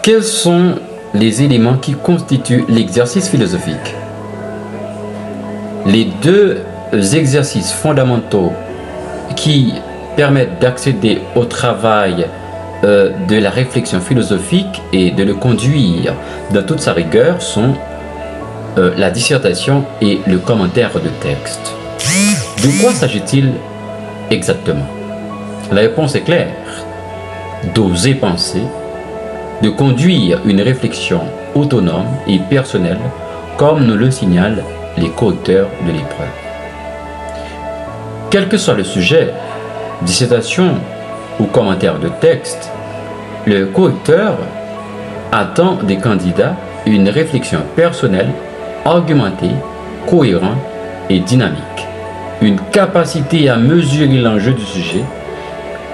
Quels sont les éléments qui constituent l'exercice philosophique? Les deux exercices fondamentaux qui permettent d'accéder au travail de la réflexion philosophique et de le conduire dans toute sa rigueur sont la dissertation et le commentaire de texte. De quoi s'agit-il exactement? La réponse est claire. D'oser penser, de conduire une réflexion autonome et personnelle, comme nous le signalent les co-auteurs de l'épreuve. Quel que soit le sujet, dissertation ou commentaire de texte, le co-auteur attend des candidats une réflexion personnelle, argumentée, cohérente et dynamique, une capacité à mesurer l'enjeu du sujet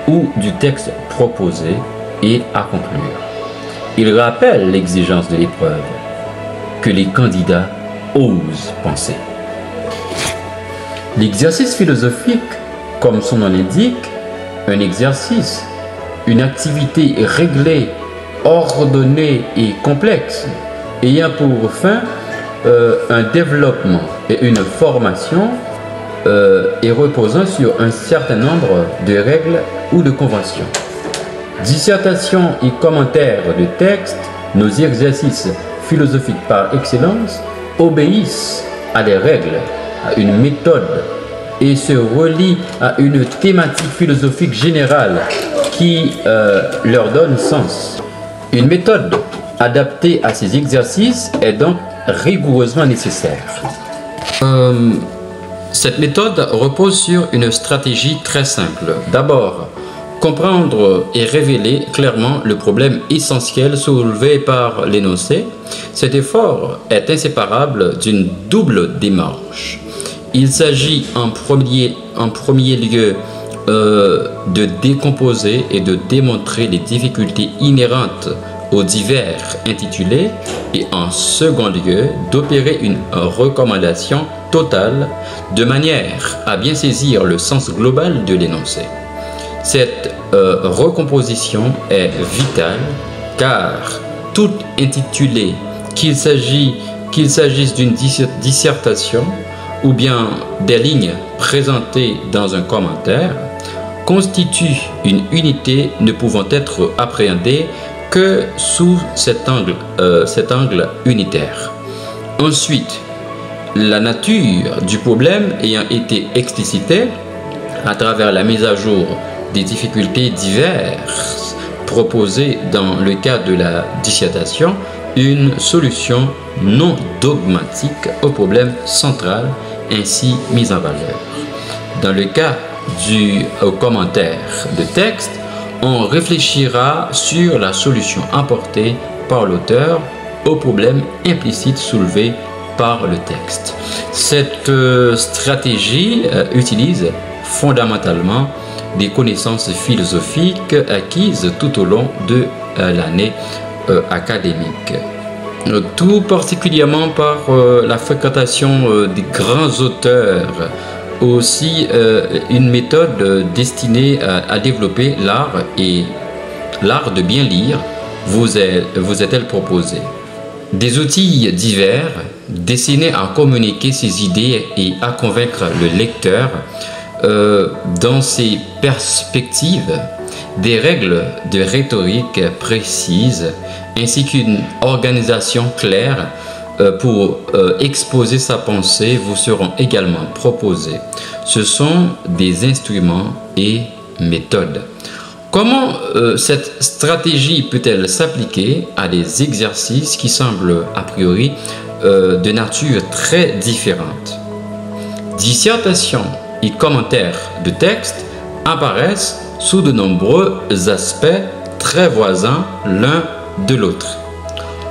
ou du texte proposé et à conclure. Il rappelle l'exigence de l'épreuve, que les candidats osent penser. L'exercice philosophique, comme son nom l'indique, un exercice, une activité réglée, ordonnée et complexe, ayant pour fin un développement et une formation et reposant sur un certain nombre de règles ou de conventions. Dissertation et commentaire de texte, nos exercices philosophiques par excellence, obéissent à des règles, à une méthode et se relient à une thématique philosophique générale qui leur donne sens. Une méthode adaptée à ces exercices est donc rigoureusement nécessaire. Cette méthode repose sur une stratégie très simple. D'abord, comprendre et révéler clairement le problème essentiel soulevé par l'énoncé. Cet effort est inséparable d'une double démarche. Il s'agit en premier lieu de décomposer et de démontrer les difficultés inhérentes aux divers intitulés et en second lieu d'opérer une recommandation totale de manière à bien saisir le sens global de l'énoncé. Cette recomposition est vitale car tout intitulé, qu'il s'agisse d'une dissertation ou bien des lignes présentées dans un commentaire, constitue une unité ne pouvant être appréhendée que sous cet angle unitaire. Ensuite, la nature du problème ayant été explicitée à travers la mise à jour des difficultés diverses proposées dans le cas de la dissertation, une solution non dogmatique au problème central ainsi mis en valeur. Dans le cas du commentaire de texte, on réfléchira sur la solution apportée par l'auteur au problème implicite soulevé par le texte. Cette stratégie utilise fondamentalement des connaissances philosophiques acquises tout au long de l'année académique. Tout particulièrement par la fréquentation des grands auteurs, aussi une méthode destinée à développer l'art et l'art de bien lire vous est-elle proposée. Des outils divers destinés à communiquer ses idées et à convaincre le lecteur dans ses perspectives, des règles de rhétorique précises ainsi qu'une organisation claire pour exposer sa pensée vous seront également proposés. Ce sont des instruments et méthodes. Comment cette stratégie peut-elle s'appliquer à des exercices qui semblent a priori de nature très différente? Dissertation et commentaires de texte apparaissent sous de nombreux aspects très voisins l'un de l'autre.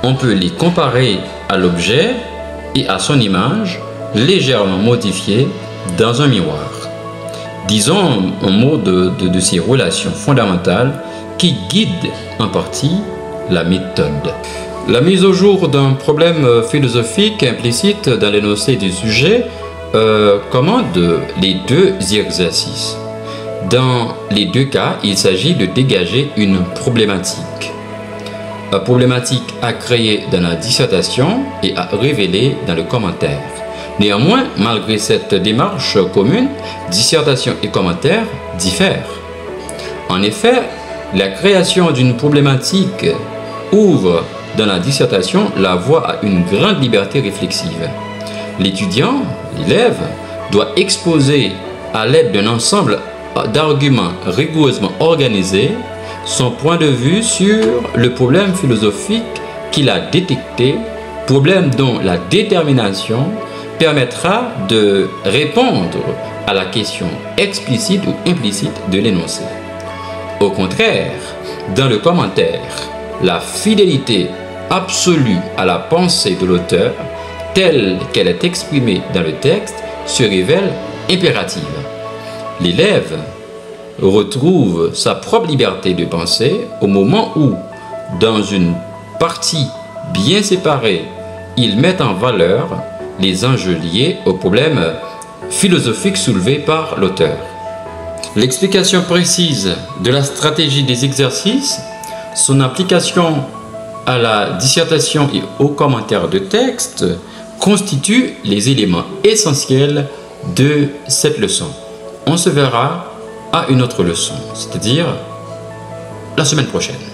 On peut les comparer à l'objet et à son image légèrement modifiée dans un miroir. Disons un mot de ces relations fondamentales qui guident en partie la méthode. La mise au jour d'un problème philosophique implicite dans l'énoncé du sujet commande les deux exercices. Dans les deux cas, il s'agit de dégager une problématique. problématique à créer dans la dissertation et à révéler dans le commentaire. Néanmoins, malgré cette démarche commune, dissertation et commentaire diffèrent. En effet, la création d'une problématique ouvre dans la dissertation la voie à une grande liberté réflexive. L'étudiant, l'élève, doit exposer à l'aide d'un ensemble d'arguments rigoureusement organisés son point de vue sur le problème philosophique qu'il a détecté, problème dont la détermination permettra de répondre à la question explicite ou implicite de l'énoncé. Au contraire, dans le commentaire, la fidélité absolue à la pensée de l'auteur, telle qu'elle est exprimée dans le texte, se révèle impérative. L'élève retrouve sa propre liberté de penser au moment où, dans une partie bien séparée, il met en valeur les enjeux liés au problème philosophique soulevé par l'auteur. L'explication précise de la stratégie des exercices, son application à la dissertation et aux commentaires de texte constituent les éléments essentiels de cette leçon. On se verra à une autre leçon, c'est-à-dire la semaine prochaine.